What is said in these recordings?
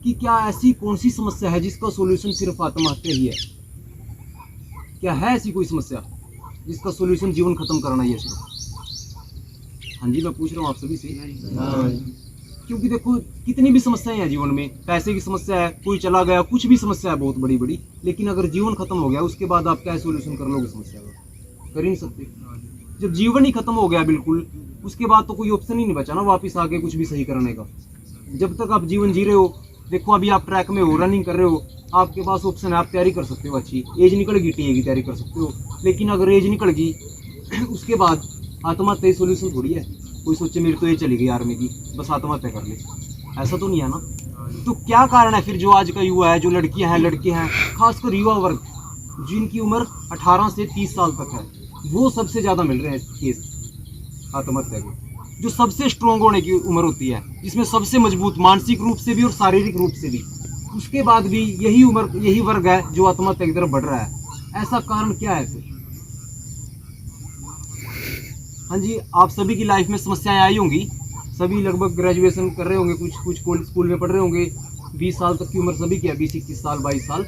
कि क्या ऐसी कौन सी समस्या है जिसका सॉल्यूशन सिर्फ आत्महत्या ही है? क्या है ऐसी कोई समस्या जिसका सॉल्यूशन जीवन खत्म करना ही है सिर्फ? हाँ जी, मैं पूछ रहा हूँ आप सभी से। क्योंकि देखो कितनी भी समस्याएं हैं जीवन में, पैसे की समस्या है, कोई चला गया, कुछ भी समस्या है बहुत बड़ी बड़ी, लेकिन अगर जीवन खत्म हो गया उसके बाद आप क्या सॉल्यूशन कर लोगे समस्या का? कर ही नहीं सकते। जब जीवन ही खत्म हो गया बिल्कुल, उसके बाद तो कोई ऑप्शन ही नहीं बचा ना वापिस आके कुछ भी सही करने का। जब तक आप जीवन जी रहे हो, देखो अभी आप ट्रैक में हो, रनिंग कर रहे हो, आपके पास ऑप्शन है, आप तैयारी कर सकते हो, अच्छी एज निकल गई टीए की तैयारी कर सकते हो। लेकिन अगर एज निकल गई उसके बाद आत्महत्या ही सॉल्यूशन थोड़ी है। कोई सोचे मेरी तो एज चली गई आर्मी की, बस आत्महत्या कर ले, ऐसा तो नहीं है ना। तो क्या कारण है फिर जो आज का युवा है, जो लड़कियां हैं, लड़के हैं, खासकर युवा वर्ग जिनकी उम्र 18 से 30 साल तक है, वो सबसे ज़्यादा मिल रहे हैं केस आत्महत्या के। जो सबसे स्ट्रोंग होने की उम्र होती है, जिसमें सबसे मजबूत मानसिक रूप से भी और शारीरिक रूप से भी, उसके बाद भी यही उम्र, यही वर्ग है जो आत्महत्या की तरफ बढ़ रहा है। ऐसा कारण क्या है फिर? हाँ जी, आप सभी की लाइफ में समस्याएं आई होंगी, सभी लगभग ग्रेजुएशन कर रहे होंगे, कुछ स्कूल में पढ़ रहे होंगे, 20 साल तक की उम्र सभी की है, 20-21 साल, 22 साल।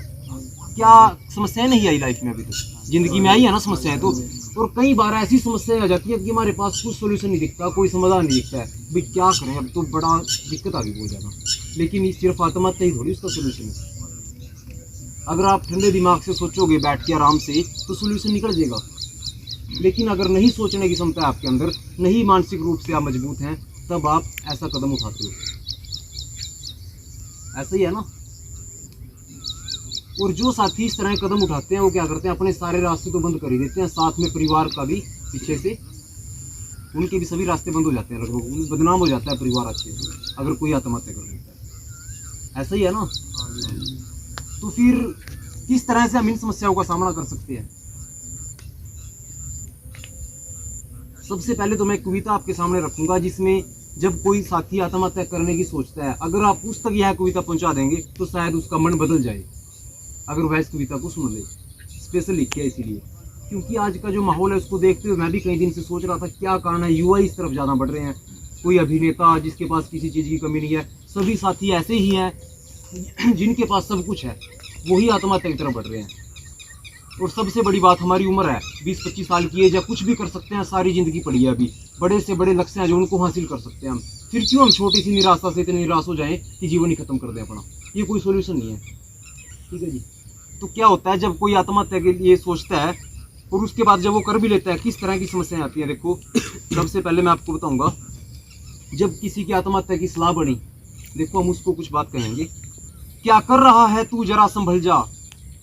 क्या समस्याएं नहीं आई लाइफ में? अभी तक जिंदगी में आई है ना समस्याएं तो। और कई बार ऐसी समस्याएं आ जाती है कि हमारे पास कुछ सोल्यूशन नहीं दिखता, कोई समाधान नहीं दिखता है, भाई क्या करें, अब तो बड़ा दिक्कत आ गई बहुत ज़्यादा। लेकिन सिर्फ आत्महत्या ही थोड़ी उसका सोल्यूशन है। अगर आप ठंडे दिमाग से सोचोगे बैठ के आराम से तो सोल्यूशन निकल जाएगा। लेकिन अगर नहीं सोचने की क्षमता है आपके अंदर, नहीं मानसिक रूप से आप मजबूत हैं, तब आप ऐसा कदम उठाते हो। ऐसा ही है ना। और जो साथी इस तरह कदम उठाते हैं वो क्या करते हैं, अपने सारे रास्ते तो बंद कर ही देते हैं, साथ में परिवार का भी पीछे से, उनके भी सभी रास्ते बंद हो जाते हैं, लगभग बदनाम हो जाता है परिवार अच्छे से अगर कोई आत्महत्या कर लेता है। ऐसा ही है ना। तो फिर किस तरह से हम इन समस्याओं का सामना कर सकते हैं? सबसे पहले तो मैं एक कविता आपके सामने रखूंगा, जिसमें जब कोई साथी आत्महत्या करने की सोचता है, अगर आप उस तक यह कविता पहुंचा देंगे तो शायद उसका मन बदल जाए, अगर वह इस कविता को सुन ले। स्पेशल लिखी है इसीलिए, क्योंकि आज का जो माहौल है उसको देखते हुए मैं भी कई दिन से सोच रहा था क्या कारण है युवा इस तरफ ज़्यादा बढ़ रहे हैं। कोई अभिनेता जिसके पास किसी चीज़ की कमी नहीं है, सभी साथी ऐसे ही हैं जिनके पास सब कुछ है, वही आत्महत्या की तरफ बढ़ रहे हैं। और सबसे बड़ी बात हमारी उम्र है, 20-25 साल की एज है, कुछ भी कर सकते हैं, सारी ज़िंदगी पड़ी है अभी, बड़े से बड़े लक्ष्य हैं जो उनको हासिल कर सकते हैं हम। फिर क्यों हम छोटी सी निराशा से इतने निराश हो जाएं कि जीवन ही खत्म कर दें अपना? ये कोई सोल्यूशन नहीं है। ठीक है जी। तो क्या होता है जब कोई आत्महत्या के लिए सोचता है और उसके बाद जब वो कर भी लेता है, किस तरह की समस्याएं आती हैं? देखो सबसे पहले मैं आपको बताऊंगा, जब किसी की आत्महत्या की सलाह बनी, देखो हम उसको कुछ बात कहेंगे। क्या कर रहा है तू, जरा संभल जा,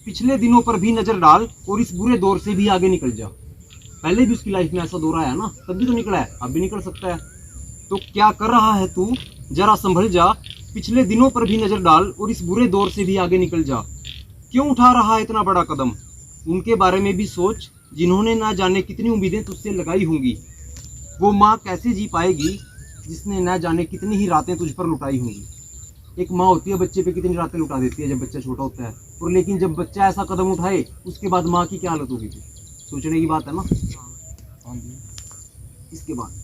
पिछले दिनों पर भी नजर डाल और इस बुरे दौर से भी आगे निकल जा। पहले भी उसकी लाइफ में ऐसा दौर आया ना, तब भी तो निकला है, अब भी निकल सकता है। तो क्या कर रहा है तू, जरा संभल जा, पिछले दिनों पर भी नजर डाल और इस बुरे दौर से भी आगे निकल जा। क्यों उठा रहा है इतना बड़ा कदम, उनके बारे में भी सोच जिन्होंने ना जाने कितनी उम्मीदें तुझसे लगाई होंगी। वो माँ कैसे जी पाएगी जिसने ना जाने कितनी ही रातें तुझ पर लुटाई होंगी। एक माँ होती है, बच्चे पे कितनी रातें लुटा देती है जब बच्चा छोटा होता है, और लेकिन जब बच्चा ऐसा कदम उठाए उसके बाद माँ की क्या हालत होगी? सोचने की बात है ना। इसके बाद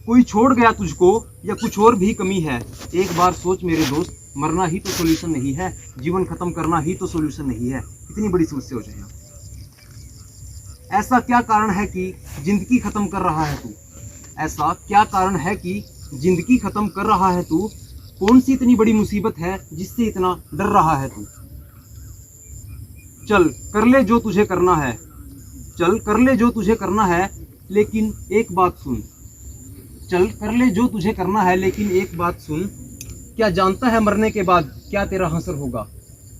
कोई छोड़ गया तुझको या कुछ और भी कमी है, एक बार सोच मेरे दोस्त, मरना ही तो सोल्यूशन नहीं है, जीवन खत्म करना ही तो सोल्यूशन नहीं है। कितनी बड़ी समस्या हो जाए। ऐसा क्या कारण है कि जिंदगी खत्म कर रहा है तू? ऐसा क्या कारण है कि जिंदगी खत्म कर रहा है तू? कौन सी इतनी बड़ी मुसीबत है जिससे इतना डर रहा है तू? चल कर ले जो तुझे करना है, चल कर ले जो तुझे करना है, लेकिन एक बात सुन। चल कर ले जो तुझे करना है, लेकिन एक बात सुन। क्या जानता है मरने के बाद क्या तेरा हसर होगा?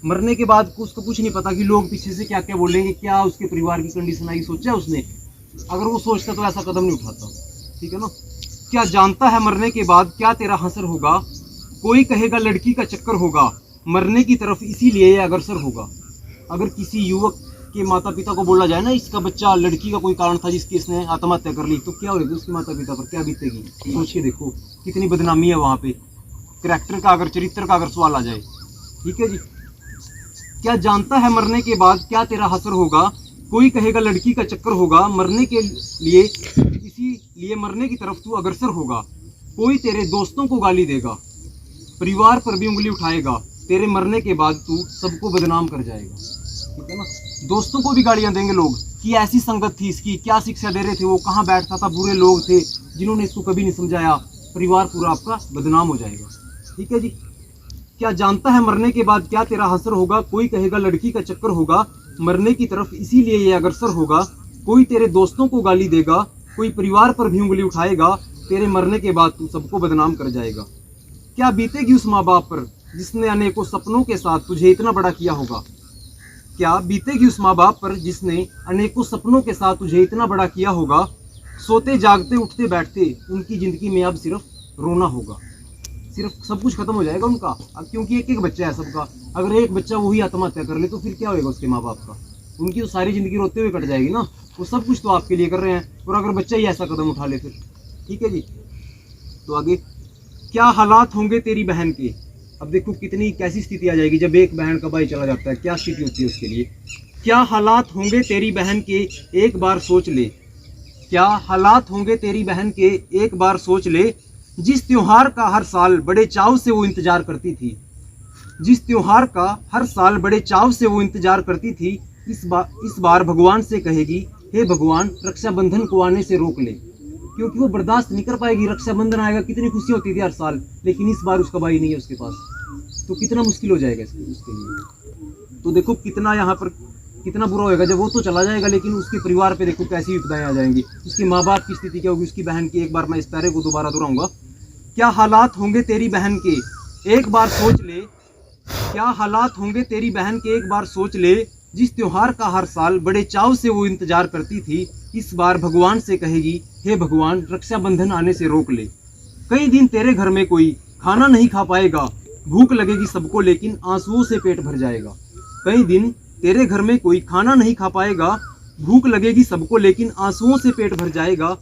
मरने के बाद उसको कुछ नहीं पता कि लोग पीछे से क्या क्या बोलेंगे, क्या उसके परिवार की कंडीशन आएगी। सोचा है उसने? अगर वो सोचता तो ऐसा कदम नहीं उठाता। ठीक है ना। क्या जानता है मरने के बाद क्या तेरा हसर होगा? कोई कहेगा लड़की का चक्कर होगा, मरने की तरफ इसीलिए ये अग्रसर होगा। अगर किसी युवक के माता पिता को बोला जाए ना, इसका बच्चा लड़की का कोई कारण था जिसकी इसने आत्महत्या कर ली, तो क्या होगी उसके माता पिता पर, क्या बीतेगी? सोच के देखो कितनी बदनामी है वहाँ पे। करैक्टर का, अगर चरित्र का अगर सवाल आ जाए। ठीक है जी। क्या जानता है मरने के बाद क्या तेरा हसर होगा? कोई कहेगा लड़की का चक्कर होगा, मरने के लिए इसीलिए मरने की तरफ तू अग्रसर होगा। कोई तेरे दोस्तों को गाली देगा, परिवार पर भी उंगली उठाएगा, तेरे मरने के बाद तू सबको बदनाम कर जाएगा। ठीक है ना। दोस्तों को भी गालियां देंगे लोग कि ऐसी संगत थी इसकी, क्या शिक्षा दे रहे थे वो, कहाँ बैठता था, बुरे लोग थे जिन्होंने इसको कभी नहीं समझाया। परिवार पूरा आपका बदनाम हो जाएगा। ठीक है जी। क्या जानता है मरने के बाद क्या तेरा हसर होगा? कोई कहेगा लड़की का चक्कर होगा, मरने की तरफ इसीलिए ये अग्रसर होगा। कोई तेरे दोस्तों को गाली देगा, कोई परिवार पर भी उंगली उठाएगा। तेरे मरने के बाद तू सबको बदनाम कर जाएगा। क्या बीतेगी उस माँ बाप पर जिसने अनेकों सपनों के साथ तुझे इतना बड़ा किया होगा? क्या बीतेगी उस माँ बाप पर जिसने अनेकों सपनों के साथ तुझे इतना बड़ा किया होगा? सोते जागते उठते बैठते उनकी ज़िंदगी में अब सिर्फ रोना होगा। सिर्फ सब कुछ खत्म हो जाएगा उनका। अब क्योंकि एक एक बच्चा है सबका, अगर एक बच्चा वही आत्महत्या कर ले तो फिर क्या होएगा उसके माँ बाप का? उनकी तो सारी ज़िंदगी रोते हुए कट जाएगी ना। वो सब कुछ तो आपके लिए कर रहे हैं, और अगर बच्चा ही ऐसा कदम उठा ले फिर। ठीक है जी। तो आगे, क्या हालात होंगे तेरी बहन के? अब देखो कितनी कैसी स्थिति आ जाएगी जब एक बहन का भाई चला जाता है, क्या स्थिति होती है उसके लिए। क्या हालात होंगे तेरी बहन के, एक बार सोच ले। क्या हालात होंगे तेरी बहन के, एक बार सोच ले। जिस त्योहार का हर साल बड़े चाव से वो इंतजार करती थी, जिस त्योहार का हर साल बड़े चाव से वो इंतजार करती थी, इस बार भगवान से कहेगी, हे भगवान रक्षाबंधन को आने से रोक ले। क्योंकि वो बर्दाश्त नहीं कर पाएगी। रक्षाबंधन आएगा, कितनी खुशी होती थी हर साल, लेकिन इस बार उसका भाई नहीं है उसके पास, तो कितना मुश्किल हो जाएगा उसके लिए। तो देखो कितना यहाँ पर कितना बुरा होएगा जब वो तो चला जाएगा, लेकिन उसके परिवार पे देखो कैसी विपदाएं आ जाएंगी। उसके माँ बाप की स्थिति क्या होगी, उसकी बहन की। एक बार मैं इस पैरे को दोबारा दोहराऊंगा। क्या हालात होंगे तेरी बहन के, एक बार सोच ले। क्या हालात होंगे तेरी बहन के, एक बार सोच ले। जिस त्योहार का हर साल बड़े चाव से वो इंतजार करती थी, इस बार भगवान से कहेगी, हे भगवान रक्षाबंधन आने से रोक ले। कई दिन तेरे घर में कोई खाना नहीं खा पाएगा, भूख लगेगी सबको लेकिन आंसुओं से पेट भर जाएगा। कई दिन तेरे घर में कोई खाना नहीं खा पाएगा, भूख लगेगी सबको लेकिन आंसुओं से पेट भर जाएगा।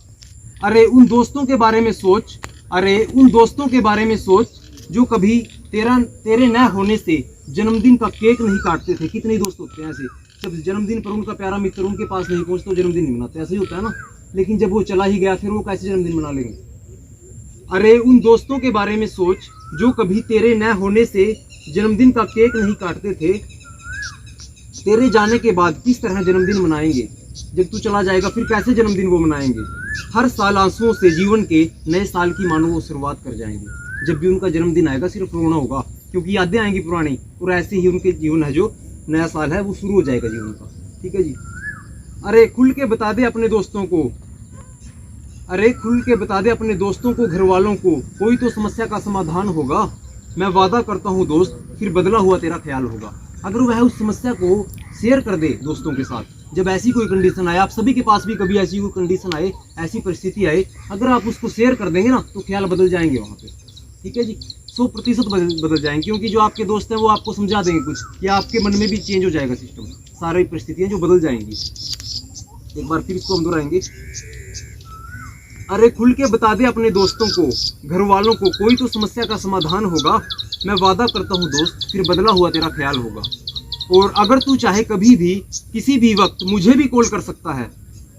अरे उन दोस्तों के बारे में सोच, अरे उन दोस्तों के बारे में सोच जो कभी तेरे न होने से जन्मदिन का केक नहीं काटते थे। कितने दोस्त होते हैं ऐसे, जब जन्मदिन पर उनका प्यारा मित्र उनके पास नहीं पहुंचता तो जन्मदिन नहीं मनाते, ऐसे ही होता है ना। लेकिन जब वो चला ही गया फिर वो कैसे जन्मदिन मना लेंगे। अरे उन दोस्तों के बारे में सोच जो कभी तेरे न होने से जन्मदिन का केक नहीं काटते थे। तेरे जाने के बाद किस तरह जन्मदिन मनाएंगे, जब तू चला जाएगा फिर कैसे जन्मदिन वो मनाएंगे। हर साल आंसुओं से जीवन के नए साल की मानो वो शुरुआत कर जाएंगे। जब भी उनका जन्मदिन आएगा सिर्फ रोना होगा, क्योंकि यादें आएंगी पुरानी, और ऐसे ही उनके जीवन है जो नया साल है वो शुरू हो जाएगा जीवन का। ठीक है जी। अरे खुल के बता दे अपने दोस्तों को, अरे खुल के बता दे अपने दोस्तों को, घर वालों को, कोई तो समस्या का समाधान होगा। मैं वादा करता हूँ दोस्त, फिर बदला हुआ तेरा ख्याल होगा। अगर वह उस समस्या को शेयर कर दे दोस्तों के साथ, जब ऐसी कोई कंडीशन आए, आप सभी के पास भी कभी ऐसी कोई कंडीशन आए, ऐसी परिस्थिति आए, अगर आप उसको शेयर कर देंगे ना तो ख्याल बदल जाएंगे वहाँ पे। ठीक है जी। 100% बदल जाएंगे, क्योंकि जो आपके दोस्त हैं वो आपको समझा देंगे कुछ, या आपके मन में भी चेंज हो जाएगा सिस्टम। सारी परिस्थितियाँ जो बदल जाएंगी। एक बार फिर इसको हम दोहराएंगे। अरे खुल के बता दे अपने दोस्तों को, घर वालों को, कोई तो समस्या का समाधान होगा। मैं वादा करता हूँ दोस्त, फिर बदला हुआ तेरा ख्याल होगा। और अगर तू चाहे कभी भी किसी भी वक्त मुझे भी कॉल कर सकता है,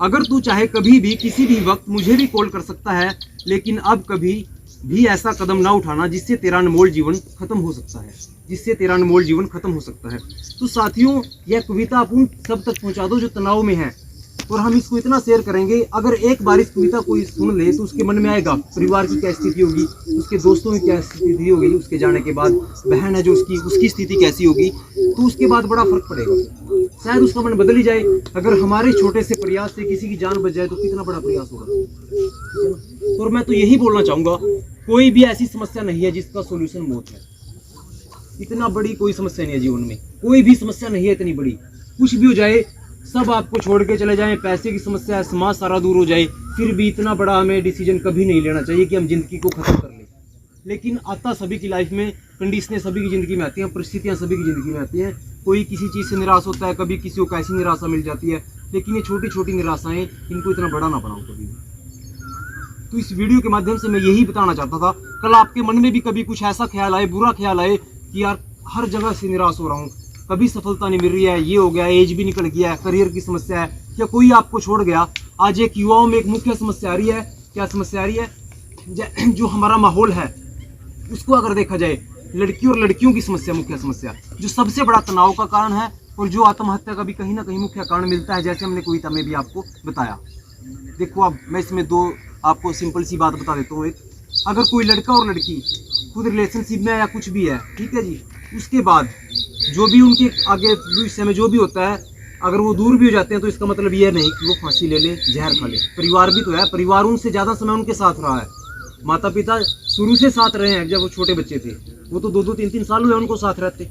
अगर तू चाहे कभी भी किसी भी वक्त मुझे भी कॉल कर सकता है, लेकिन अब कभी भी ऐसा कदम ना उठाना जिससे तेरा अनमोल जीवन खत्म हो सकता है, जिससे तेरा अनमोल जीवन खत्म हो सकता है। तो साथियों, यह कविता आप उन सब तक पहुंचा दो जो तनाव में है, और हम इसको इतना शेयर करेंगे, अगर एक बार इस कविता को सुन ले तो उसके मन में आएगा परिवार की क्या स्थिति होगी, उसके दोस्तों की क्या स्थिति होगी, उसके जाने के बाद बहन है जो उसकी स्थिति कैसी होगी, तो उसके बाद बड़ा फर्क पड़ेगा। शायद उसका मन बदल ही जाए। अगर हमारे छोटे से प्रयास से किसी की जान बच जाए तो कितना बड़ा प्रयास होगा। और मैं तो यही बोलना चाहूँगा, कोई भी ऐसी समस्या नहीं है जिसका सोल्यूशन मौत है। इतना बड़ी कोई समस्या नहीं है जीवन में, कोई भी समस्या नहीं है इतनी बड़ी। कुछ भी हो जाए, सब आपको छोड़ के चले जाएं, पैसे की समस्या है, समाज सारा दूर हो जाए, फिर भी इतना बड़ा हमें डिसीजन कभी नहीं लेना चाहिए कि हम जिंदगी को खत्म कर लें। लेकिन आता सभी की लाइफ में, कंडीशनें सभी की ज़िंदगी में आती हैं, परिस्थितियाँ सभी की ज़िंदगी में आती हैं। कोई किसी चीज़ से निराश होता है, कभी किसी को कैसी निराशा मिल जाती है। लेकिन ये छोटी छोटी निराशाएँ, इनको इतना बड़ा ना बनाओ कभी। तो इस वीडियो के माध्यम से मैं यही बताना चाहता था, कल आपके मन में भी कभी कुछ ऐसा ख्याल आए, बुरा ख्याल आए कि यार हर जगह से निराश हो रहा हूँ, कभी सफलता नहीं मिल रही है, ये हो गया, एज भी निकल गया है, करियर की समस्या है, या कोई आपको छोड़ गया। आज एक युवाओं में एक मुख्य समस्या आ रही है। क्या समस्या आ रही है? जो हमारा माहौल है उसको अगर देखा जाए, लड़की और लड़कियों की समस्या, मुख्य समस्या जो सबसे बड़ा तनाव का कारण है और जो आत्महत्या का भी कहीं ना कहीं मुख्य कारण मिलता है, जैसे हमने कविता में भी आपको बताया। देखो अब मैं इसमें दो आपको सिंपल सी बात बता देता हूँ। एक, अगर कोई लड़का और लड़की खुद रिलेशनशिप में या कुछ भी है, ठीक है जी, उसके बाद जो भी उनके आगे भविष्य में जो भी होता है, अगर वो दूर भी हो जाते हैं तो इसका मतलब ये नहीं कि वो फांसी ले ले, जहर खा ले। परिवार भी तो है, परिवार उनसे ज़्यादा समय उनके साथ रहा है, माता पिता शुरू से साथ रहे हैं। जब वो छोटे बच्चे थे वो तो 2-2 3-3 साल हुए उनको साथ रहते।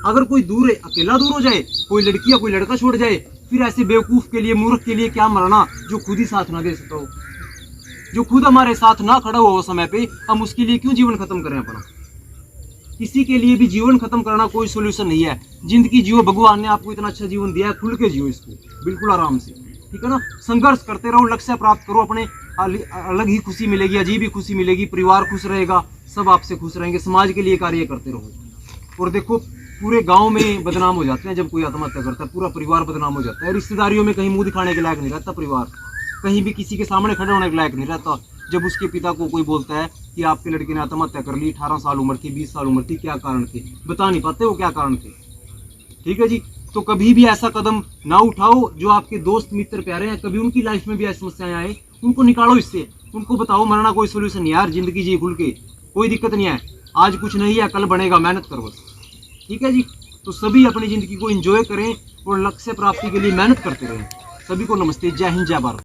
अगर कोई दूर है, अकेला दूर हो जाए, कोई लड़की या कोई लड़का छोड़ जाए, फिर ऐसे बेवकूफ़ के लिए, मूर्ख के लिए क्या मरना जो खुद ही साथ ना दे सकता हो, जो खुद हमारे साथ ना खड़ा हुआ हो समय पे, हम उसके लिए क्यों जीवन खत्म करें अपना। किसी के लिए भी जीवन खत्म करना कोई सोल्यूशन नहीं है। जिंदगी जियो, भगवान ने आपको इतना अच्छा जीवन दिया है, खुल के जियो इसको बिल्कुल आराम से, ठीक है ना। संघर्ष करते रहो, लक्ष्य प्राप्त करो, अपने अलग ही खुशी मिलेगी, अजीब ही खुशी मिलेगी, परिवार खुश रहेगा, सब आपसे खुश रहेंगे, समाज के लिए कार्य करते रहो। और देखो पूरे गांव में बदनाम हो जाते हैं जब कोई आत्महत्या करता है, पूरा परिवार बदनाम हो जाता है। रिश्तेदारियों में कहीं मुंह दिखाने के लायक नहीं रहता परिवार, कहीं भी किसी के सामने खड़े होने के लायक नहीं रहता। जब उसके पिता को कोई बोलता है कि आपके लड़के ने आत्महत्या कर ली, 18 साल उम्र थी, 20 साल उम्र थी, क्या कारण थे, बता नहीं पाते वो क्या कारण थे, ठीक है जी। तो कभी भी ऐसा कदम ना उठाओ। जो आपके दोस्त मित्र प्यारे हैं, कभी उनकी लाइफ में भी ऐसी समस्याएं आए, उनको निकालो इससे, उनको बताओ मरना कोई सोल्यूशन नहीं यार, जिंदगी जी खुल के, कोई दिक्कत नहीं है, आज कुछ नहीं है कल बनेगा, मेहनत करो बस, ठीक है जी। तो सभी अपनी जिंदगी को एंजॉय करें और लक्ष्य प्राप्ति के लिए मेहनत करते रहें। सभी को नमस्ते, जय हिंद, जय भारत।